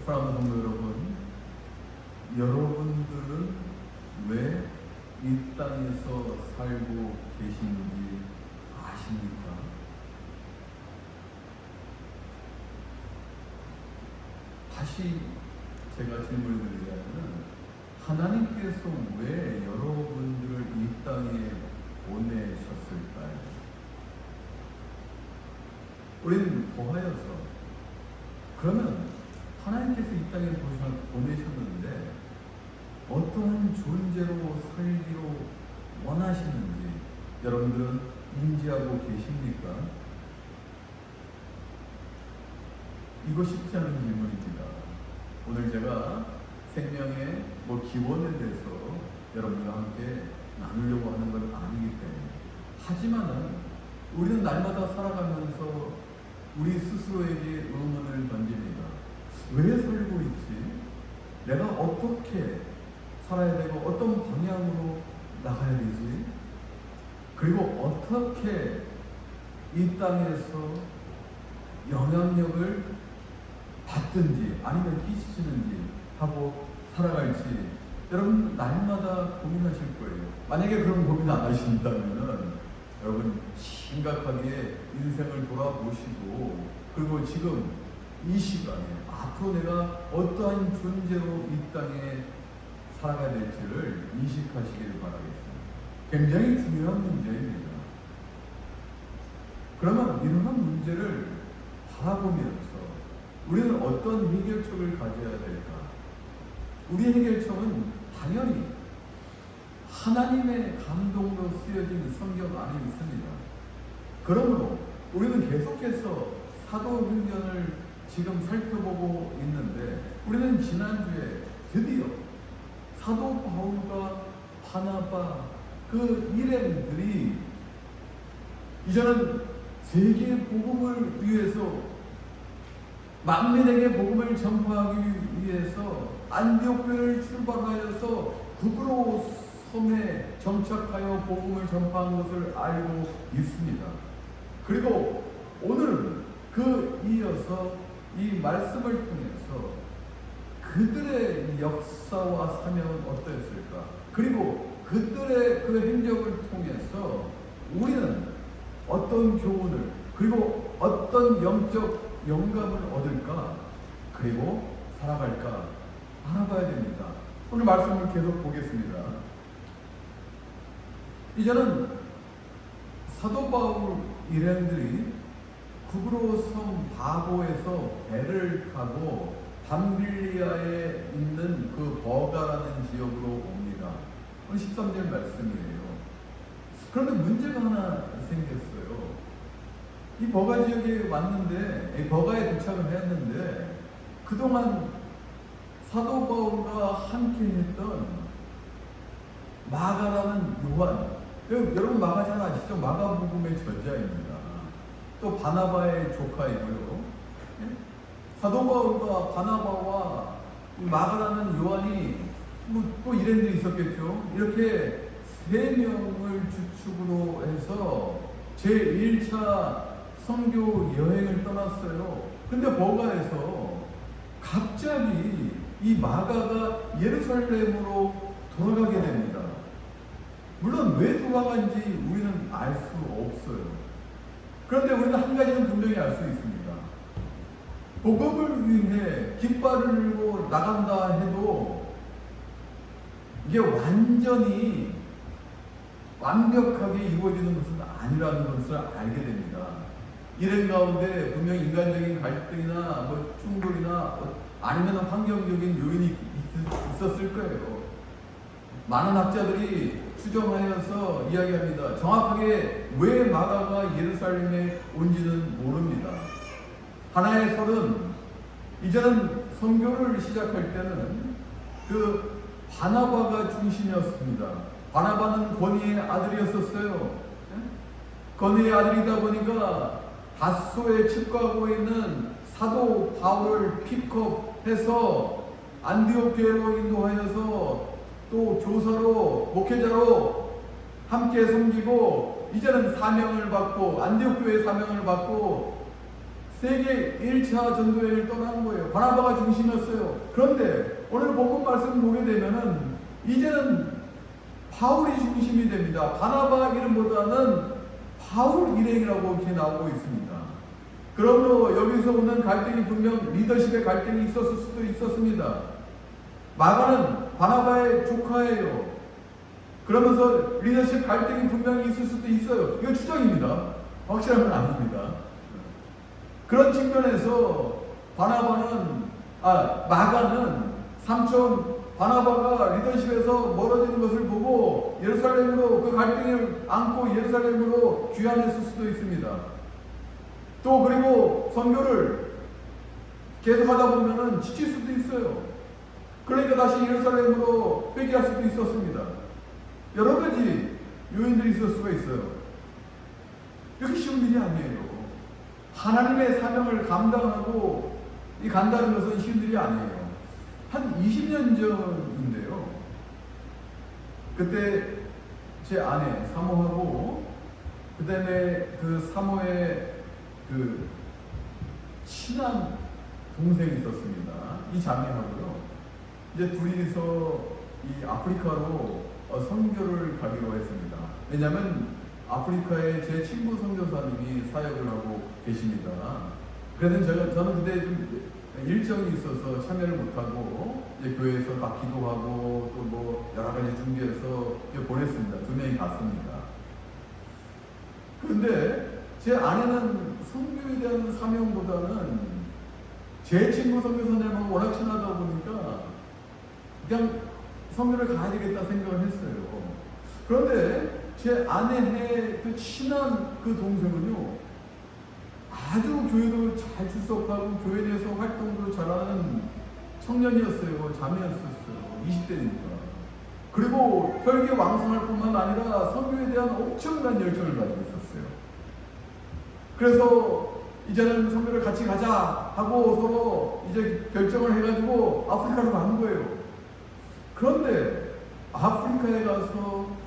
사랑하는 성도 여러분, 여러분들은 왜 이 땅에서 살고 계시는지 아십니까? 다시 제가 질문을 드리자면, 하나님께서 왜 여러분들을 이 땅에 보내셨을까요? 우리는 더하여서, 그러면 하나님께서 이 땅에 보내셨는데 어떠한 존재로 살기로 원하시는지 여러분들은 인지하고 계십니까? 이거 쉽지 않은 질문입니다. 오늘 제가 생명의 기원에 대해서 여러분과 함께 나누려고 하는 건 아니기 때문에, 하지만은 우리는 날마다 살아가면서 우리 스스로에게 의문을 던집니다. 왜 살고 있지? 내가 어떻게 살아야 되고 어떤 방향으로 나가야 되지? 그리고 어떻게 이 땅에서 영향력을 받든지 아니면 끼치는지 하고 살아갈지 여러분 날마다 고민하실 거예요. 만약에 그런 고민 안 하신다면은 여러분 심각하게 인생을 돌아보시고, 그리고 지금 이 시간에 앞으로 내가 어떠한 존재로 이 땅에 살아가야 될지를 인식하시길 바라겠습니다. 굉장히 중요한 문제입니다. 그러면 이러한 문제를 바라보면서 우리는 어떤 해결책을 가져야 될까? 우리 해결책은 당연히 하나님의 감동으로 쓰여진 성경 안에 있습니다. 그러므로 우리는 계속해서 사도행전을 지금 살펴보고 있는데, 우리는 지난주에 드디어 사도 바울과 바나바 그 일행들이 이제는 세계 복음을 위해서, 만민에게 복음을 전파하기 위해서 안디옥교회를 출발하여서 구브로 섬에 정착하여 복음을 전파한 것을 알고 있습니다. 그리고 오늘 그 이어서 이 말씀을 통해서 그들의 역사와 사명은 어떠했을까? 그리고 그들의 그 행적을 통해서 우리는 어떤 교훈을, 그리고 어떤 영적 영감을 얻을까? 그리고 살아갈까? 알아봐야 됩니다. 오늘 말씀을 계속 보겠습니다. 이제는 사도 바울 일행들이 구브로 섬 바보에서 배를 타고 밤빌리아에 있는 그 버가라는 지역으로 옵니다. 오늘 13절 말씀이에요. 그런데 문제가 하나 생겼어요. 이 버가 지역에 왔는데, 이 버가에 도착을 했는데, 그동안 사도 바울과 함께 했던 마가라는 요한, 여러분 마가 잘 아시죠? 마가복음의 저자입니다. 또 바나바의 조카이고요. 사도 바울과 바나바와 마가라는 요한이 또 일행들이 있었겠죠. 이렇게 세 명을 주축으로 해서 제1차 선교 여행을 떠났어요. 근데 버가에서 갑자기 이 마가가 예루살렘으로 돌아가게 됩니다. 물론 왜 돌아간지 우리는 알 수 없어요. 그런데 우리는 한 가지는 분명히 알 수 있습니다. 복음을 위해 깃발을 들고 나간다 해도 이게 완전히 완벽하게 이루어지는 것은 아니라는 것을 알게 됩니다. 일행 가운데 분명히 인간적인 갈등이나 충돌이나 아니면 환경적인 요인이 있었을 거예요. 많은 학자들이 추정하여서 이야기합니다. 정확하게 왜 마가가 예루살렘에 온지는 모릅니다. 하나의 설은, 이제는 선교를 시작할 때는 그 바나바가 중심이었습니다. 바나바는 권위의 아들이었었어요. 권위의 아들이다 보니까 다소에 칩거하고 있는 사도 바울을 픽업해서 안디옥 교회로 인도하여서 또 교사로, 목회자로 함께 섬기고, 이제는 사명을 받고, 안디옥 교회 사명을 받고 세계 1차 전도회를 떠난 거예요. 바나바가 중심이었어요. 그런데 오늘 본문 말씀 보게 되면은 이제는 바울이 중심이 됩니다. 바나바 이름보다는 바울 일행이라고 이렇게 나오고 있습니다. 그러므로 여기서 오는 갈등이 분명 리더십의 갈등이 있었을 수도 있었습니다. 마가는 바나바의 조카예요. 그러면서 리더십 갈등이 분명히 있을 수도 있어요. 이거 추정입니다. 확실한 건 아닙니다. 그런 측면에서 마가는 삼촌 바나바가 리더십에서 멀어지는 것을 보고 예루살렘으로 그 갈등을 안고 예루살렘으로 귀환했을 수도 있습니다. 또 그리고 선교를 계속하다 보면은 지칠 수도 있어요. 그러니까 다시 예루살렘으로 회귀할 수도 있었습니다. 여러 가지 요인들이 있을 수가 있어요. 이렇게 쉬운 일이 아니에요. 하나님의 사명을 감당하고 간다는 것은 쉬운 일이 아니에요. 한 20년 전인데요. 그때 제 아내 사모하고 그 다음에 그 사모의 그 친한 동생이 있었습니다. 이 자매하고요. 이제 둘이서 이 아프리카로 선교를 가기로 했습니다. 왜냐하면 아프리카에 제 친구 선교사님이 사역을 하고 계십니다. 그래서 저는 그때 좀 일정이 있어서 참여를 못하고 이제 교회에서 막 기도하고 또 뭐 여러 가지 준비해서 보냈습니다. 2명이 갔습니다. 그런데 제 아내는 선교에 대한 사명보다는 제 친구 선교사님하고 워낙 친하다 보니까 그냥 선교를 가야 되겠다 생각을 했어요. 그런데 제 아내의 그 친한 그 동생은요, 아주 교회도 잘 출석하고 교회에 대해서 활동도 잘하는 청년이었어요. 자매였었어요. 20대니까. 그리고 혈기왕성할 뿐만 아니라 선교에 대한 엄청난 열정을 가지고 있었어요. 그래서 이제는 선교를 같이 가자 하고 서로 이제 결정을 해가지고 아프리카로 가는 거예요. 그런데 아프리카에 가서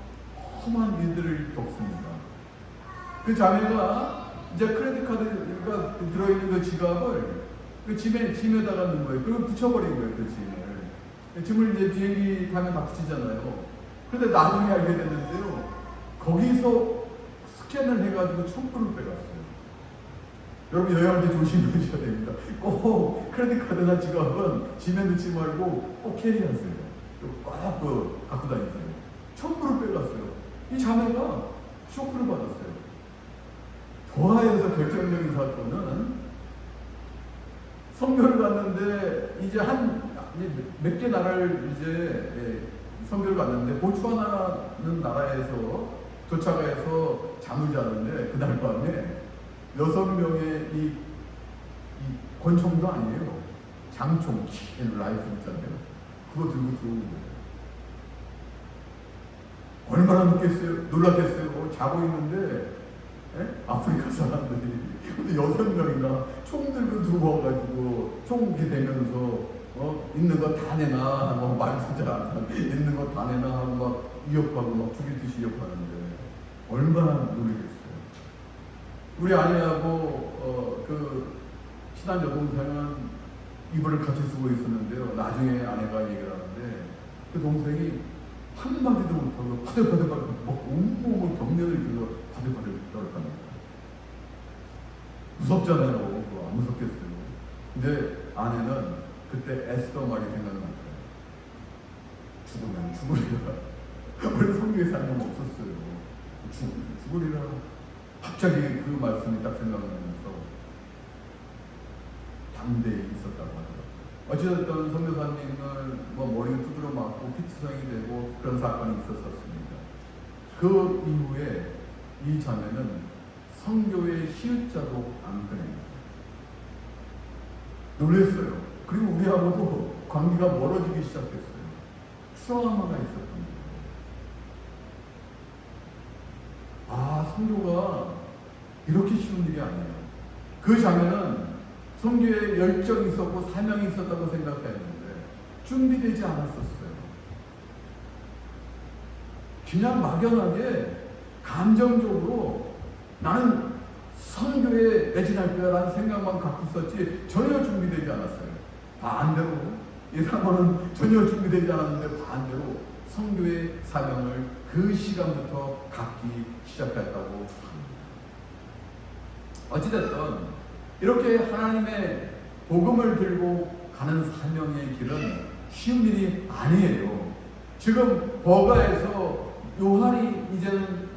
험한 일들을 겪습니다. 그 자매가 이제 크레딧 카드가 들어있는 그 지갑을 그 짐에다가 넣은 거예요. 그리고 붙여버린 거예요, 그 짐을. 짐을 이제 비행기 타면 다 붙이잖아요. 그런데 나중에 알게 됐는데요. 거기서 스캔을 해가지고 첨부를 빼갔어요. 여러분 여행할 때 조심하셔야 됩니다. 꼭 크레딧 카드나 지갑은 짐에 넣지 말고 꼭 캐리하세요. 꼭 갖고 다니세요. 첨부를 빼갔어요. 이 자매가 쇼크를 받았어요. 더하여서 결정적인 사건은 선교를 갔는데 이제 몇 개 나라를 이제 선교를 갔는데 보츠와나라는 나라에서 도착해서 잠을 자는데 그날 밤에 6명의 이 권총도 아니에요. 장총, 라이플 있잖아요. 그거 들고 들어온 거예요. 얼마나 놀랐겠어요. 자고 있는데 아프리카 사람들이 근데 6명이나 총 들고 들어와가지고 총 이렇게 되면서 있는 거 다 내놔 하고 말도 잘 안 하고 있는 거 다 내놔 하고 막 위협하고 막 죽일 듯이 위협하는데 얼마나 놀라겠어요. 우리 아내하고 그 친한 여동생은 이불을 같이 쓰고 있었는데요. 나중에 아내가 얘기를 하는데 그 동생이 한마디도 못하고 파들파들 막 온몸을 경련을 들고 파들파들 떨었답니다. 무섭잖아요. 그거 안 무섭겠어요. 근데 아내는 그때 에스더 말이 생각나요. 죽으면 죽으리라. 원래 성경에 사는 건 없었어요. 죽으리라. 갑자기 그 말씀이 딱 생각나면서 담대히 있었다고 하더라고요. 어찌됐든 선교사님을 머리를 두드려 맞고 피투성이 되고 그런 사건이 있었습니다. 그 이후에 이 자매는 선교의 시읒자도 안 꺼냅니다. 놀랐어요. 그리고 우리하고도 관계가 멀어지기 시작했어요. 트라우마가 있었던 거예요. 선교가 이렇게 쉬운 일이 아니에요. 그 자매는 선교에 열정이 있었고 사명이 있었다고 생각했는데 준비되지 않았었어요. 그냥 막연하게 감정적으로 나는 선교에 매진할 거라는 생각만 갖고 있었지 전혀 준비되지 않았어요. 반대로 이 사람은 전혀 준비되지 않았는데 반대로 선교의 사명을 그 시간부터 갖기 시작했다고 합니다. 어찌됐든 이렇게 하나님의 복음을 들고 가는 사명의 길은 쉬운 일이 아니에요. 지금 버가에서 요한이 이제는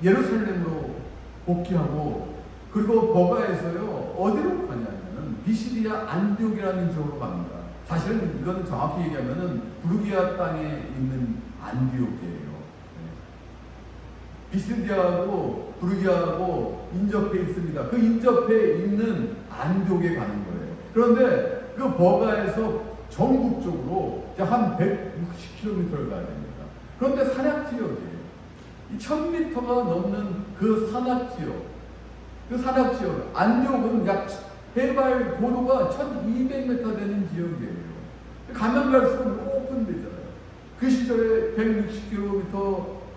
예루살렘으로 복귀하고, 그리고 버가에서요 어디로 가냐면은 비시디아 안디옥이라는 지역으로 갑니다. 사실은 이거는 정확히 얘기하면은 부르기아 땅에 있는 안디옥이에요. 비시디아하고 부르기아하고 인접해 있습니다. 그 인접해 있는 안디옥에 가는 거예요. 그런데 그 버가에서 전국적으로 한 160km를 가야 됩니다. 그런데 산악 지역이에요. 1000m가 넘는 그 산악 지역, 안디옥은 약 해발 고도가 1200m 되는 지역이에요. 가면 갈수록 높은 데잖아요. 그 시절에 160km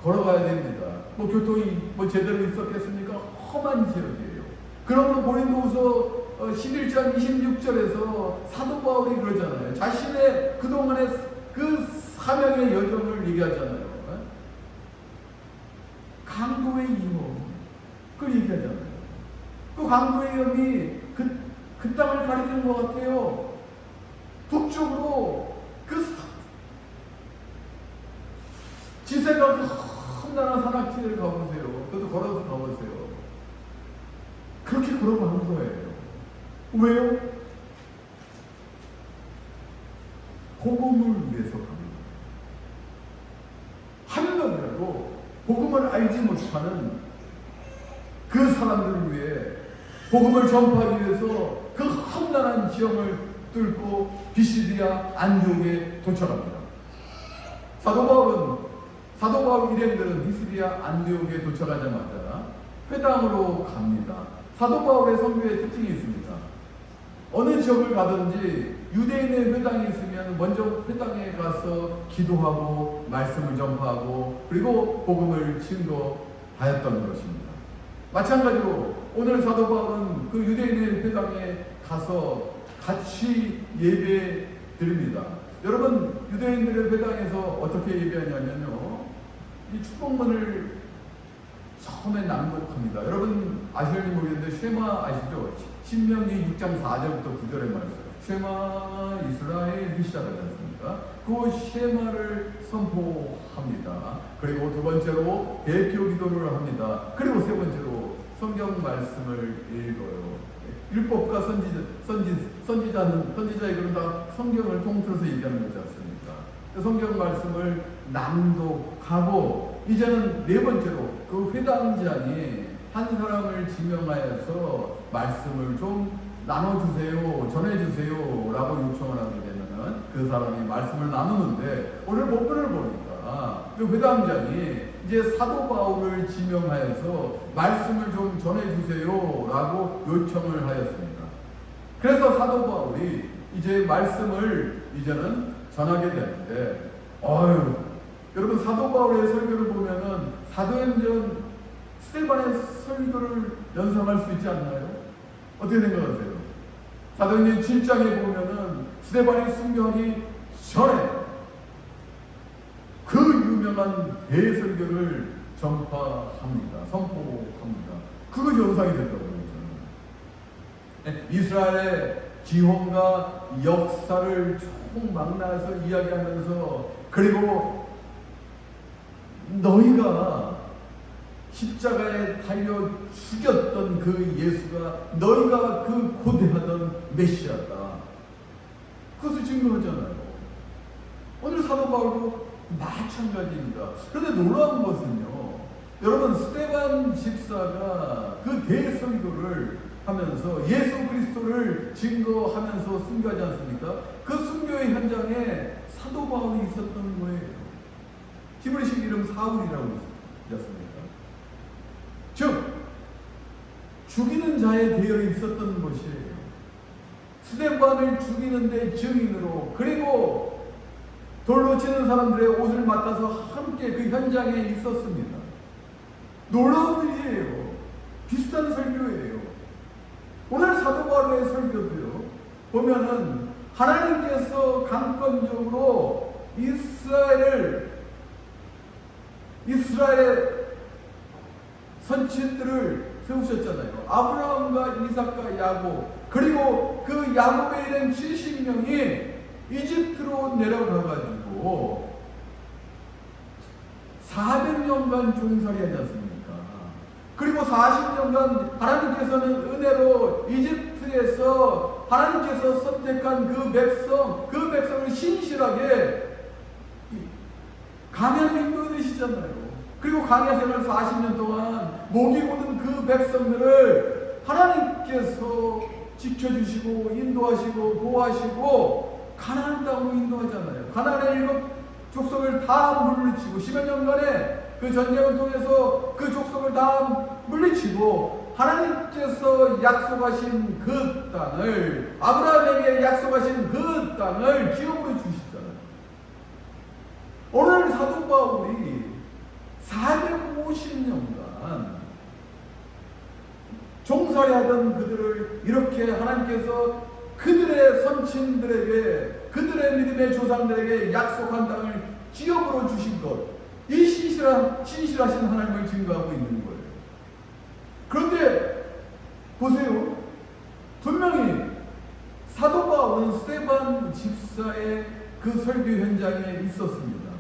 걸어가야 됩니다. 교통이 제대로 있었겠습니까? 험한 지역이에요. 그러므로 고린도후서 11장 26절에서 사도 바울이 그러잖아요. 자신의 그동안의 그 사명의 여정을 얘기하잖아요. 강도의 위험, 그걸 얘기하잖아요. 그 강도의 위험이 그 땅을 가리키는 것 같아요. 북쪽으로 그 지세가 험난한 산악지를 가보세요. 그것도 걸어서 가보세요. 그렇게 걸어가는 거예요. 왜요? 복음을 위해서 갑니다. 한 명이라도 복음을 알지 못하는 그 사람들을 위해 복음을 전파하기 위해서 그 험난한 지형을 뚫고 비시디아 안디옥에 도착합니다. 사도 바울 일행들은 비시디아 안디옥에 도착하자마자 회당으로 갑니다. 사도 바울의 선교의 특징이 있습니다. 어느 지역을 가든지 유대인의 회당이 있으면 먼저 회당에 가서 기도하고 말씀을 전파하고 그리고 복음을 증거하였던 것입니다. 마찬가지로 오늘 사도 바울은 그 유대인의 회당에 가서 같이 예배 드립니다. 여러분, 유대인들의 회당에서 어떻게 예배하냐면요, 이 축복문을 처음에 낭독합니다. 여러분 아실지 모르겠는데 쉐마 아시죠? 신명기 6장 4절부터 9절의 말씀. 쉐마 이스라엘 시작하지 않습니까? 그 쉐마를 선포합니다. 그리고 두 번째로 대표 기도를 합니다. 그리고 세 번째로 성경 말씀을 읽어요. 율법과 선지자 이거는 다 성경을 통틀어서 얘기하는 거지 않습니까? 성경 말씀을 낭독하고 이제는 네 번째로 그 회당장이 한 사람을 지명하여서 말씀을 좀 나눠주세요, 전해주세요 라고 요청을 하게 되면은 그 사람이 말씀을 나누는데 오늘 본문을 보니까 그 회당장이 이제 사도 바울을 지명하여서 말씀을 좀 전해주세요 라고 요청을 하였습니다. 그래서 사도 바울이 이제 말씀을 이제는 전하게 되는데 여러분 사도 바울의 설교를 보면은 사도행전 스데반의 설교를 연상할 수 있지 않나요? 어떻게 생각하세요? 사도행전 7장에 보면은 스데반이 순교하기 전에 그 유명한 대설교를 전파합니다. 선포합니다. 그거 연상이 된다고요. 이스라엘의 기원과 역사를 총망라해서 이야기하면서 그리고 너희가 십자가에 달려 죽였던 그 예수가 너희가 그 고대하던 메시아다. 그것을 증거하잖아요. 오늘 사도 바울도 마찬가지입니다. 그런데 놀라운 것은요, 여러분 스데반 집사가 그 대설교를 하면서 예수 그리스도를 증거하면서 순교하지 않습니까? 그 순교의 현장에 사도 바울이 있었던 거예요. 히브리식 이름 사울이라고 했습니다. 즉 죽이는 자에 되어 있었던 것이에요. 스데반을 죽이는데 증인으로, 그리고 돌로 치는 사람들의 옷을 맡아서 함께 그 현장에 있었습니다. 놀라운 일이에요. 비슷한 설교예요. 오늘 사도 바울의 설교도요, 보면은 하나님께서 강권적으로 이스라엘의 선친들을 세우셨잖아요. 아브라함과 이삭과 야곱, 그리고 그 야곱의 일행 70명이 이집트로 내려가가지고 400년간 종살이하지 않습니까? 그리고 40년간 하나님께서는 은혜로 이집트에서 하나님께서 선택한 그 백성을 신실하게 광야로 인도해내시잖아요. 그리고 광야 생활 40년 동안 목이 고든 그 백성들을 하나님께서 지켜주시고 인도하시고 보호하시고 가나안 땅으로 인도하잖아요. 가나안의 7 족속을 다 물리치고 10여 년간의 그 전쟁을 통해서 그 족속을 다 물리치고 하나님께서 약속하신 그 땅을, 아브라함에게 약속하신 그 땅을 기업으로 주시잖아요. 오늘 사도 바울이 450년간 종살이하던 그들을 이렇게 하나님께서 그들의 선친들에게, 그들의 믿음의 조상들에게 약속한 땅을 기업으로 주신 것, 이 신실하신 하나님을 증거하고 있는 거예요. 그런데 보세요. 분명히 사도 바울은 스데반 집사의 그 설교 현장에 있었습니다.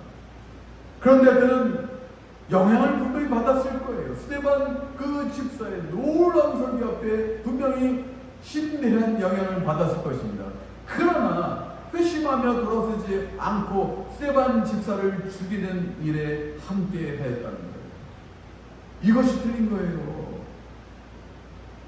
그런데 그는 영향을 분명히 받았을 거예요. 스데반 그 집사의 놀라운 설교 앞에 분명히 심대한 영향을 받았을 것입니다. 그러나 회심하며 돌아서지 않고 스데반 집사를 죽이는 일에 함께 했다는 거예요. 이것이 틀린 거예요.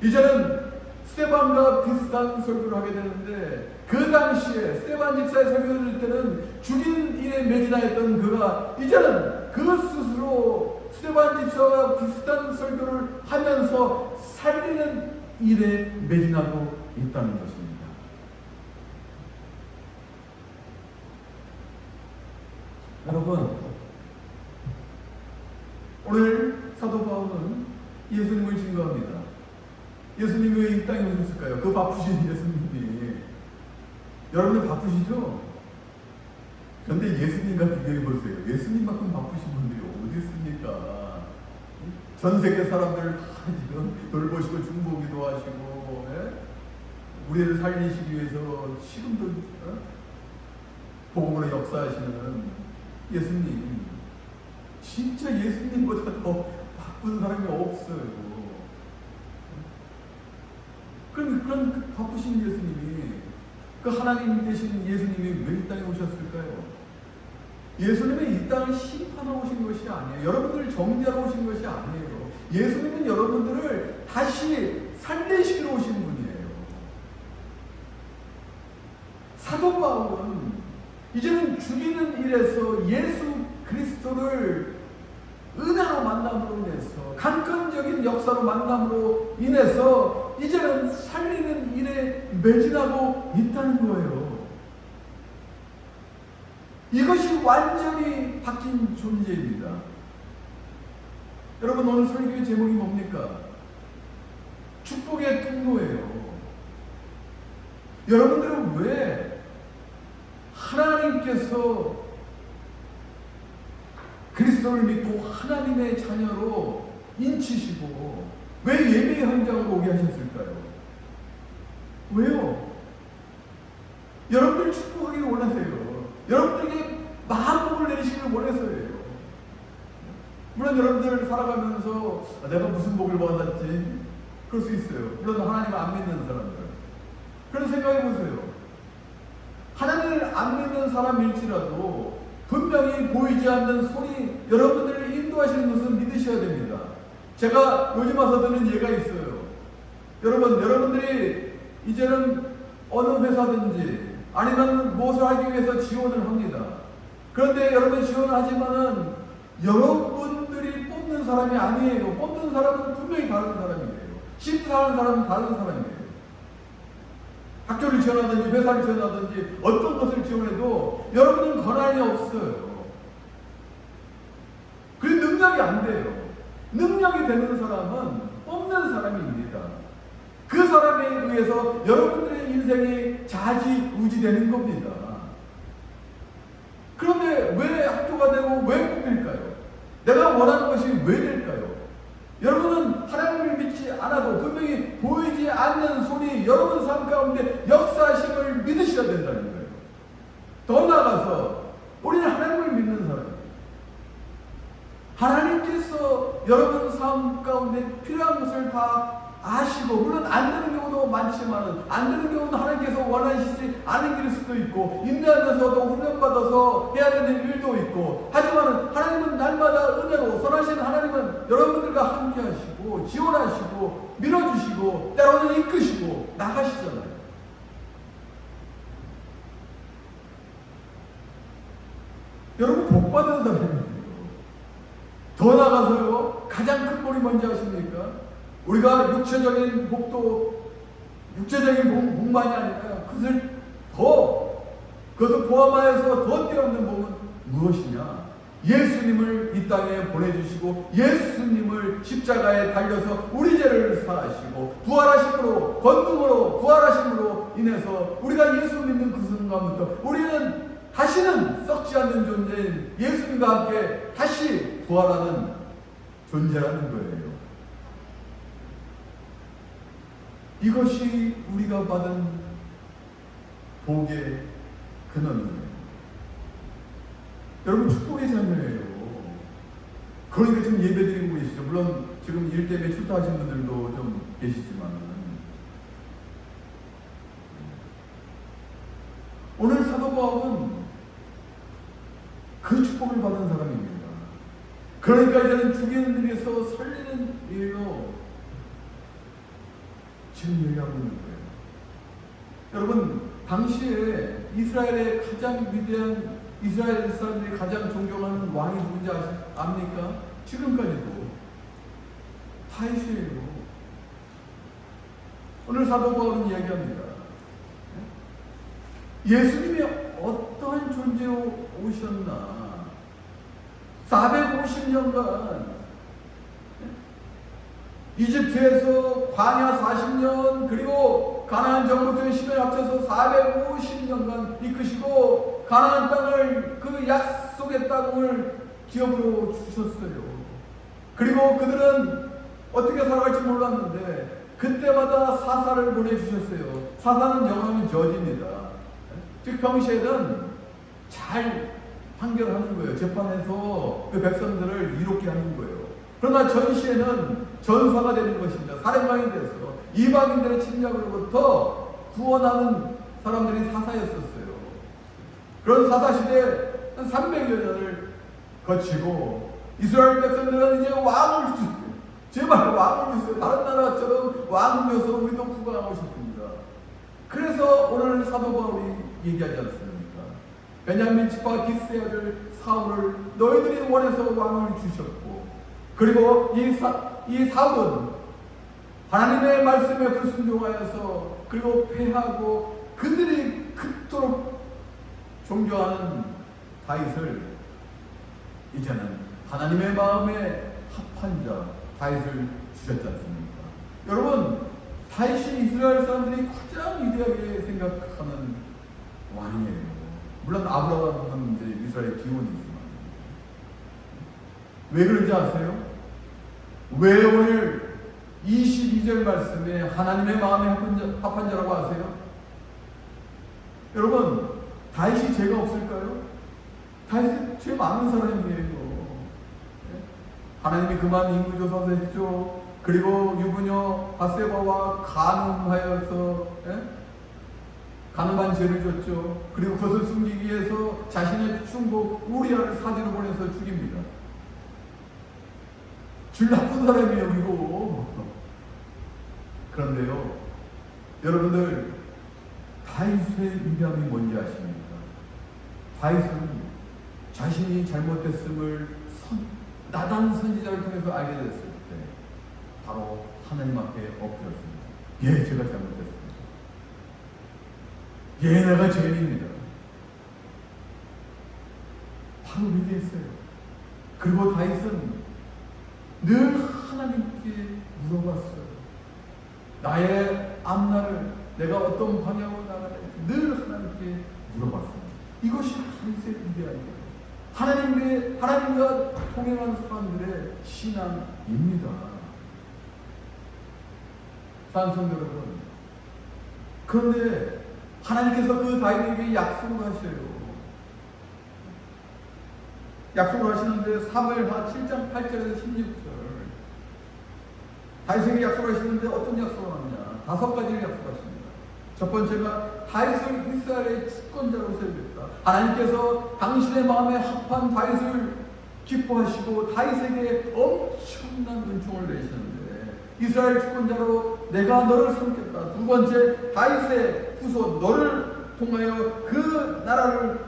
이제는 스데반과 비슷한 설교를 하게 되는데, 그 당시에 스데반 집사의 설교를 들을 때는 죽이는 일에 매진하였던 그가 이제는 그 스스로 스데반 집사와 비슷한 설교를 하면서 살리는 일에 매진하고 있다는 것입니다. 여러분, 오늘 사도 바울은 예수님을 증거합니다. 예수님이 왜 이 땅에 오셨을까요? 그 바쁘신 예수님이. 여러분들 바쁘시죠? 그런데 예수님과 비교해보세요. 예수님만큼 바쁘신 분들이 어디 있습니까? 전 세계 사람들 다 지금 돌보시고 중보기도 하시고, 우리를 살리시기 위해서 지금도 복음으로 역사하시는 예수님. 진짜 예수님보다 더 바쁜 사람이 없어요. 그런 바쁘신 예수님이, 그 하나님 되신 예수님이 왜 이 땅에 오셨을까요? 예수님은 이 땅을 심판하러 오신 것이 아니에요. 여러분들을 정죄하러 오신 것이 아니에요. 예수님은 여러분들을 다시 살리시기로 오신 분이에요. 사도 바울은 이제는 죽이는 일에서 예수 그리스도를 은혜로 만남으로 인해서, 강권적인 역사로 만남으로 인해서 이제는 살리는 일에 매진하고 있다는 거예요. 이것이 완전히 바뀐 존재입니다. 여러분, 오늘 설교의 제목이 뭡니까? 축복의 통로예요. 여러분들은 왜 하나님께서 그리스도를 믿고 하나님의 자녀로 인치시고 왜 예배 현장으로 오게 하셨을까요? 왜요? 여러분들 축복하기를 원하세요. 여러분들에게 마음복을 내리시기를 원해서예요. 물론 여러분들 살아가면서 내가 무슨 복을 받았지? 그럴 수 있어요. 물론 하나님 안 믿는 사람들. 그런 생각해 보세요. 하나님을 안 믿는 사람일지라도 분명히 보이지 않는 손이 여러분들을 인도하시는 것을 믿으셔야 됩니다. 제가 요즘 와서 드는 예가 있어요. 여러분들이 이제는 어느 회사든지 아니면 무엇을 하기 위해서 지원을 합니다. 그런데 여러분 지원을 하지만은 여러분들이 뽑는 사람이 아니에요. 뽑는 사람은 분명히 다른 사람이에요. 심사하는 사람은 다른 사람이에요. 학교를 지원하든지 회사를 지원하든지 어떤 것을 지원해도 여러분은 권한이 없어요. 그리고 능력이 안 돼요. 능력이 되는 사람은, 뽑는 위해서 여러분들의 인생이 좌지우지되는 겁니다. 그런데 왜 학교가 되고 왜 뽑힐까요? 내가 원하는 것이 왜 될까요? 여러분은 하나님을 믿지 않아도 분명히 보이지 않는 손이 여러분 삶 가운데 역사심을 믿으셔야 된다는 거예요. 더 나아가서 우리는 하나님을 믿는 사람이에요. 하나님께서 여러분 삶 가운데 필요한 것을 다 아시고, 물론 안 되는 경우도 많지만, 안 되는 경우도 하나님께서 원하시지 않은 길일 수도 있고, 인내하면서도 훈련받아서 해야 되는 일도 있고, 하지만 하나님은 날마다 은혜로, 선하신 하나님은 여러분들과 함께 하시고, 지원하시고, 밀어주시고, 때로는 이끄시고, 나가시잖아요. 여러분 복받은 사람이에요. 더 나가서요, 가장 큰 복이 뭔지 아십니까? 우리가 육체적인 복도, 육체적인 복만이 아니라 그것을 포함하여서 더 뛰어넘는 복은 무엇이냐? 예수님을 이 땅에 보내주시고, 예수님을 십자가에 달려서 우리 죄를 사하시고, 부활하심으로, 권능으로, 부활하심으로 인해서 우리가 예수 믿는 그 순간부터 우리는 다시는 썩지 않는 존재인 예수님과 함께 다시 부활하는 존재라는 거예요. 이것이 우리가 받은 복의 근원이에요. 여러분 축복의 자녀예요. 그러니까 지금 예배드리고 계시죠. 물론 지금 일 때문에 출타하신 분들도 좀 계시지만, 오늘 사도 바울은 그 축복을 받은 사람입니다. 그러니까 이제는 죽이는 일에서 살리는 일로 지금 얘기하고 있는 거예요. 여러분, 당시에 이스라엘의 가장 위대한, 이스라엘 사람들이 가장 존경하는 왕이 누군지 압니까? 지금까지도 다윗이에요. 오늘 사도 바울은 이야기합니다. 예수님이 어떠한 존재로 오셨나? 450년간 이집트에서 광야 40년, 그리고 가나안 정복된 시간에 합쳐서 450년간 이끄시고 가나안 땅을, 그 약속의 땅을 기업으로 주셨어요. 그리고 그들은 어떻게 살아갈지 몰랐는데 그때마다 사사를 보내주셨어요. 사사는 영어하면 저지입니다. 즉 평시에는 잘 판결하는 거예요. 재판에서 그 백성들을 이롭게 하는 거예요. 그러나 전시에는 전사가 되는 것입니다. 사령관이 돼서 이방인들의 침략으로부터 구원하는 사람들이 사사였었어요. 그런 사사시대 한 300여 년을 거치고 이스라엘 백성들은 이제 왕을 주세요. 제발 왕을 주세요. 다른 나라처럼 왕을 줘서 우리도 구강하고 싶습니다. 그래서 오늘 사도 바울이 얘기하지 않습니까? 베냐민 지파 기스의 아들 사울을 너희들이 원해서 왕을 주셨고, 그리고 이 사울은 하나님의 말씀에 불순종하여서, 그리고 패하고 그들이 그토록 존경하는 다윗을 이제는 하나님의 마음에 합한 자 다윗을 주셨지 않습니까? 여러분, 다윗이 이스라엘 사람들이 가장 위대하게 생각하는 왕이에요. 물론 아브라함은 이제 이스라엘 기원이지만, 왜 그런지 아세요? 왜 오늘 22절 말씀에 하나님의 마음에 합한 자라고 아세요? 여러분, 다윗이 죄가 없을까요? 다윗이 죄 많은 사람이에요. 하나님이 그만 인구조사도 했죠. 그리고 유부녀 바세바와 간음하여서 간음한 죄를 졌죠. 그리고 그것을 숨기기 위해서 자신의 충복 우리아를 사지로 보내서 죽입니다. 줄 나쁜 사람이에요, 이거. 그런데요, 여러분들, 다윗의 위대함이 뭔지 아십니까? 다윗은 자신이 잘못됐음을 나단 선지자를 통해서 알게 됐을 때 바로 하나님 앞에 엎드렸습니다. 예, 제가 잘못됐습니다. 예, 내가 죄인입니다. 바로 회개했어요. 그리고 다윗은 늘 하나님께 물어봤어요. 나의 앞날을 어떤 방향으로 나가야 될지 늘 하나님께 물어봤습니다. 이것이 다윗의 위대함이에요. 하나님과 동행한 사람들의 신앙입니다. 사랑하는 여러분, 그런데 하나님께서 그 다윗에게 약속을 하셔요. 약속을 하시는데 사무엘하 7장 8절에서 16절 다윗에게 약속을 하시는데 어떤 약속을 하느냐? 5가지를 약속하십니다. 첫 번째가 다윗을 이스라엘의 주권자로 세우겠다. 하나님께서 당신의 마음에 합한 다윗을 기뻐하시고 다윗에게 엄청난 은총을 내시는데 이스라엘 주권자로 내가 너를 삼겠다. 두 번째, 다윗의 후손 너를 통하여 그 나라를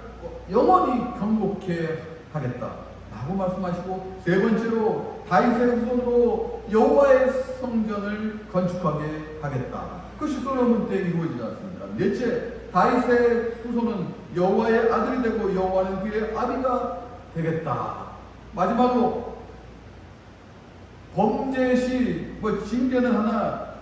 영원히 경복해 하겠다 라고 말씀하시고, 세 번째로 다윗의 후손으로 여호와의 성전을 건축하게 하겠다. 그것이 솔로몬 때 이루어지지 않습니다. 넷째, 다윗의 후손은 여호와의 아들이 되고 여호와는 그의 아비가 되겠다. 마지막으로 범죄 시 징계는 하나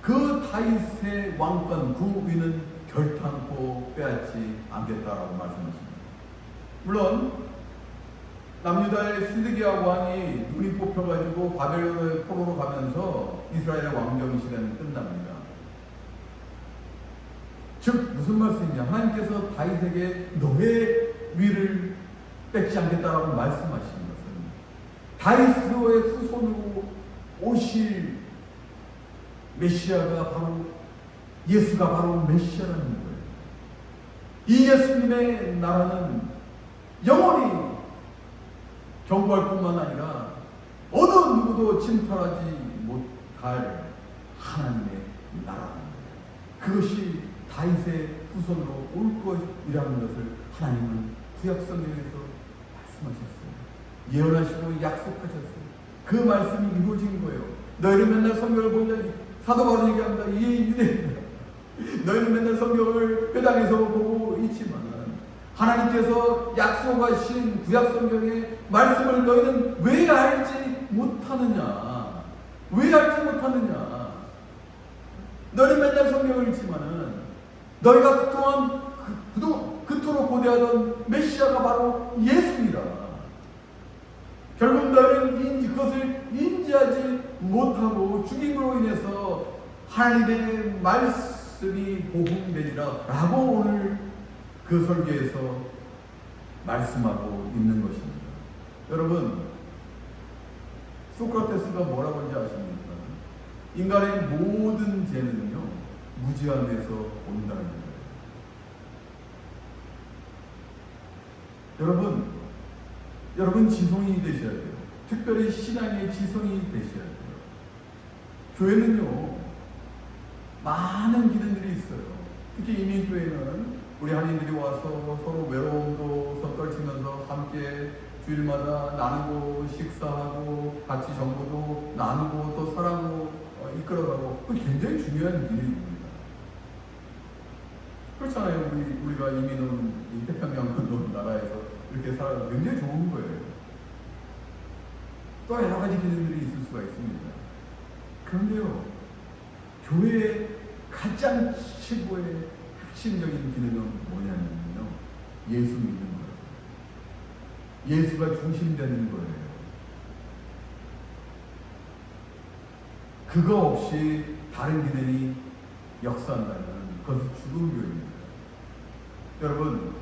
그 다윗의 왕권 그 위는 결탄코 빼앗지 않겠다라고 말씀하십니다. 물론 남유다의 시드기야 왕이 눈이 뽑혀가지고 바벨론의 포로로 가면서 이스라엘의 왕정 시대는 끝납니다. 즉 무슨 말씀이냐? 하나님께서 다윗에게 너의 위를 뺏지 않겠다라고 말씀하시는 것은 다윗의 후손으로 오실 메시아가 바로 예수가 바로 메시아라는 거예요. 이 예수님의 나라는 영원히 경고할 뿐만 아니라 어느 누구도 침탈하지 못할 하나님의 나라입니다. 그것이 다윗의 후손으로 올 것이라는 것을 하나님은 구약성경에서 말씀하셨어요. 예언하시고 약속하셨어요. 그 말씀이 이루어진 거예요. 너희는 맨날 성경을 보면 사도 바울이 얘기합니다. 이게 유대입니다. 너희는 맨날 성경을 회당에서 보고 있지만 하나님께서 약속하신 구약성경의 말씀을 너희는 왜 알지 못하느냐? 왜 알지 못하느냐? 너희는 맨날 성경을 읽지만은 너희가 그토록 고대하던 메시아가 바로 예수입니다. 결국 너희는 그것을 인지하지 못하고 죽임으로 인해서 하나님의 말씀이 복음되리라 라고 오늘 그 설교에서 말씀하고 있는 것입니다. 여러분, 소크라테스가 뭐라고 하는지 아십니까? 인간의 모든 죄는요 무지함에서 온다는 거예요. 여러분 지성인이 되셔야 돼요. 특별히 신앙의 지성인이 되셔야 돼요. 교회는요 많은 기능들이 있어요. 특히 이민교회는 우리 한인들이 와서 서로 외로움도 덧떨치면서 함께 주일마다 나누고 식사하고 같이 정보도 나누고 또 사랑으로 이끌어가고, 그게 굉장히 중요한 일입니다. 그렇잖아요. 우리가 이민 온 이 태평양 건너 나라에서 이렇게 살아가 굉장히 좋은 거예요. 또 여러 가지 기능들이 있을 수가 있습니다. 그런데요, 교회의 가장 최고의 핵심적인 기능은 뭐냐면요, 예수 믿는 거예요. 예수가 중심되는 거예요. 그거 없이 다른 기능이 역사한다면 그것은 죽은 교회입니다. 여러분,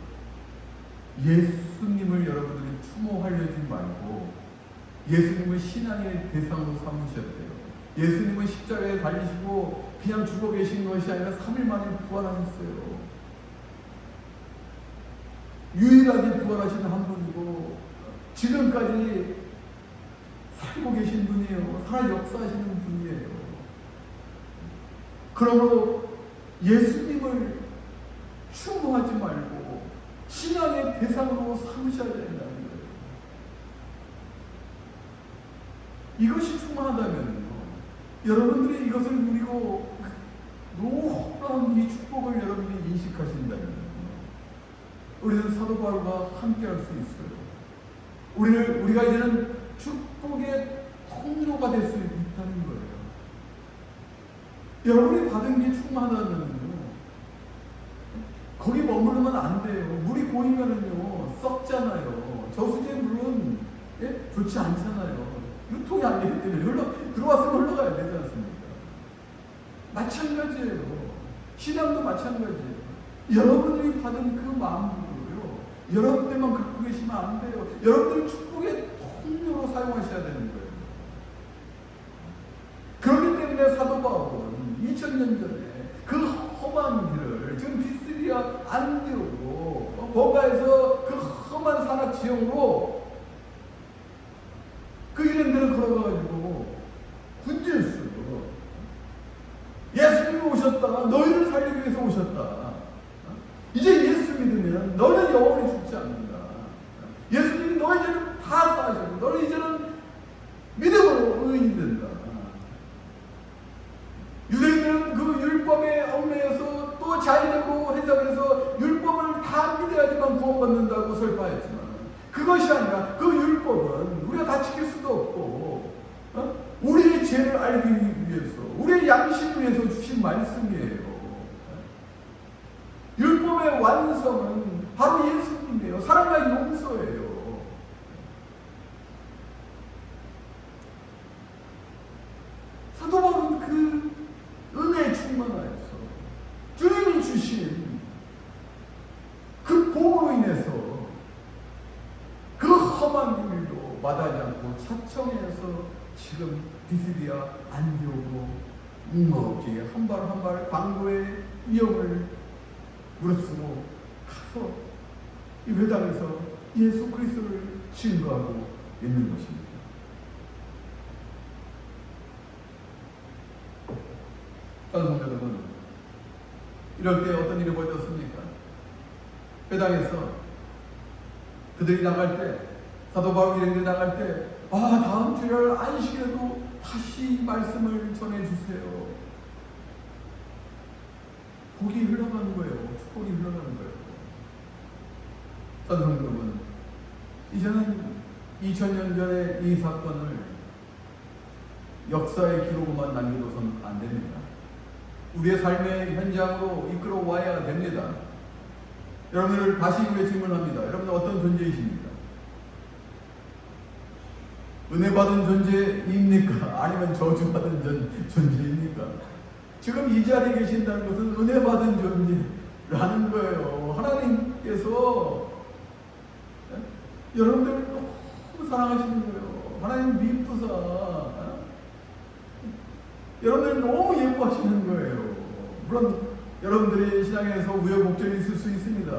예수님을 여러분들이 추모하려지 말고 예수님을 신앙의 대상으로 삼으셨대요. 예수님은 십자가에 달리시고 그냥 죽어 계신 것이 아니라 3일 만에 부활하셨어요. 유일하게 부활하신 한 분이고 지금까지 살고 계신 분이에요. 살아 역사하시는 분이에요. 그러므로 예수님을 추모하지 말고 신앙의 대상으로 삼으셔야 된다는 거예요. 이것이 충만하다면요, 여러분들이 이것을 누리고 놀라운 이 축복을 여러분이 인식하신다면 우리는 사도 바울과 함께 할 수 있어요. 우리가 이제는 축복의 통로가 될 수 있다는 거예요. 여러분이 받은 게 충만하다면요, 거기 머무르면 안 돼요. 물이 고이면은요 썩잖아요. 저수지 물은 좋지 않잖아요. 유통이 안 되기 때문에 들어왔으면 흘러가야 되지 않습니까? 마찬가지예요. 신앙도 마찬가지예요. 여러분들이 받은 그 마음으로요, 여러분들만 갖고 계시면 안 돼요. 여러분들이 축복의 통로로 사용하셔야 되는 거예요. 그렇기 때문에 사도 바울은 2000년 전에 그 험한 길을 지금 비스리아 안디옥으로 버가에서 그 험한 산악 지형으로 그 일행들을 걸어가가지고 군질수로 예수님이 오셨다. 너희를 살리기 위해서 오셨다. 이제 예수 믿으면 너는 영원히 죽지 않는다. 예수님이 너희 죄는 다 사하셨고 너는 이제는 믿음으로 의인이 된다. 유대인들은 그 율법의 얽매여서 또 자의적으로 해석해서 율법을 다 믿어야지만 구원받는다고 설파했지만 그것이 아니라 그 율법은 우리가 다 지킬 수도 없고 우리의 죄를 알기 위해서 우리의 양심을 위해서 주신 말씀이에요. 율법의 완성은 바로 예수님이에요. 사랑과 용서예요. 사도 바울은 그 은혜에 충만하여서 주님이 주신 그 복으로 인해서 그 험한 길도 마다하지 않고 차청해서 지금 비스디아 안디옥으로 묵묵히 한 발 한 발 광고의 위험을 무릅쓰고 가서 이 회당에서 예수 그리스도를 증거하고 있는 것입니다. 성도 여러분, 이럴 때 어떤 일이 벌어졌습니까? 회당에서 그들이 나갈 때, 사도 바울 일행들이 나갈 때, 다음 주일 안식일에도 다시 말씀을 전해주세요. 복이 흘러가는 거예요. 축복이 흘러가는 거예요. 성도 여러분, 이제는 2000년 전의 이 사건을 역사의 기록으로만 남겨둬서는 안 됩니다. 우리의 삶의 현장으로 이끌어와야 됩니다. 여러분을 다시 질문합니다. 여러분은 어떤 존재이십니까? 은혜 받은 존재입니까? 아니면 저주받은 존재입니까? 지금 이 자리에 계신다는 것은 은혜 받은 존재라는 거예요. 하나님께서 여러분들을 너무 사랑하시는 거예요. 하나님 미쁘사 여러분들 너무 예뻐하시는 거예요. 물론 여러분들의 신앙에서 우여곡절이 있을 수 있습니다.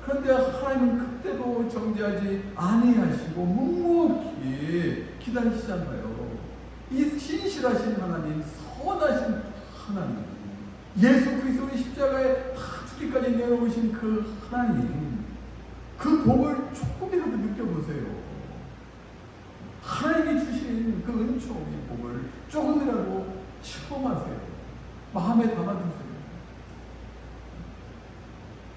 그런데 하나님은 그때도 정죄하지 아니하시고 묵묵히 기다리시잖아요. 이 신실하신 하나님, 선하신 하나님, 예수 그리스도의 십자가에 다 죽기까지 내놓으신 그 하나님, 그 복을 조금이라도 느껴보세요. 하나님이 주신 그 은총의 복을 조금이라도 체험하세요. 마음에 담아두세요.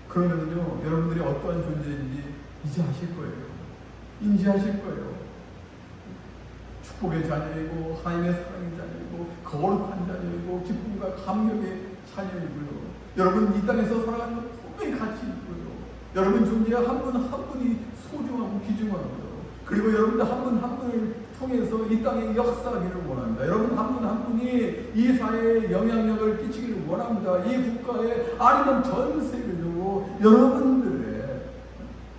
그러면요, 여러분들이 어떠한 존재인지 이제 아실 거예요. 인지하실 거예요. 축복의 자녀이고, 하나님의 사랑의 자녀이고, 거룩한 자녀이고, 기쁨과 감격의 자녀이고요. 여러분 이 땅에서 살아가는 분명히 가치 있고요. 여러분 존재와 한 분 한 분이 소중하고 귀중하고요. 그리고 여러분들 한 분 한 분을 통해서 이 땅에 역사하기를 원합니다. 여러분 한 분 한 분이 이 사회에 영향력을 끼치기를 원합니다. 이 국가에 아니면 전 세계적으로 여러분들의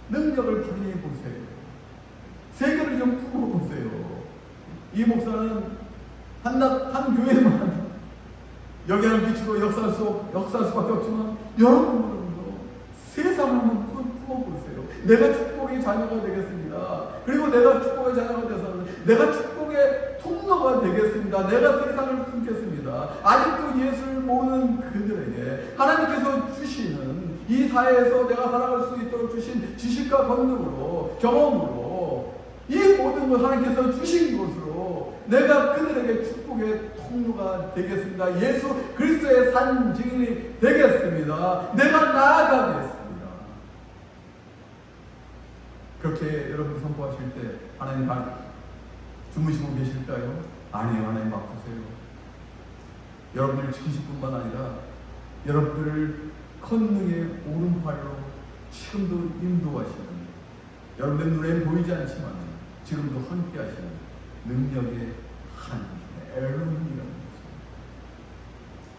능력을 발휘해 보세요. 세계를 좀 품어보세요. 이 목사는 한 교회만 영향을 끼치고 역사할 수밖에 없지만 여러분들도 세상을 한번 품어보세요. 내가 축복의 자녀가 되겠습니다. 그리고 내가 축복의 자녀가 돼서 내가 축복의 통로가 되겠습니다. 내가 세상을 품겠습니다. 아직도 예수를 모르는 그들에게 하나님께서 주시는 이 사회에서 내가 살아갈 수 있도록 주신 지식과 권능으로, 경험으로 이 모든 걸 하나님께서 주신 것으로 내가 그들에게 축복의 통로가 되겠습니다. 예수 그리스도의 산 증인이 되겠습니다. 내가 나아가겠습니다. 그렇게 여러분 선포하실 때 하나님 주무시고 계실까요? 아니요. 하나님 바꾸세요. 여러분들을 지키실 뿐만 아니라 여러분들을 권능의 오른팔로 지금도 인도하시는, 여러분의 눈에 보이지 않지만 지금도 함께 하시는 능력의 한 엘론이라는 것을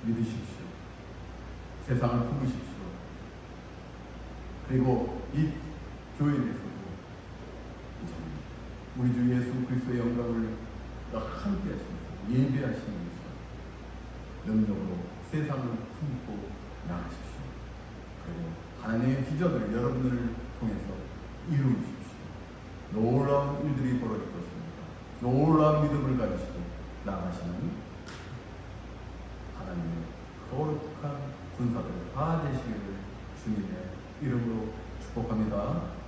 믿으십시오. 세상을 품으십시오. 그리고 이 교회 내에서도 우리 주 예수 그리스도의 영광을 함께 하시면서 예배하시면서 능력으로 세상을 품고 나가십시오. 그리고 하나님의 비전을 여러분을 통해서 이루십시오. 놀라운 일들이 벌어질 것입니다. 놀라운 믿음을 가지시고 나가시는 하나님의 거룩한 군사들 다 되시기를 주님의 이름으로 축복합니다.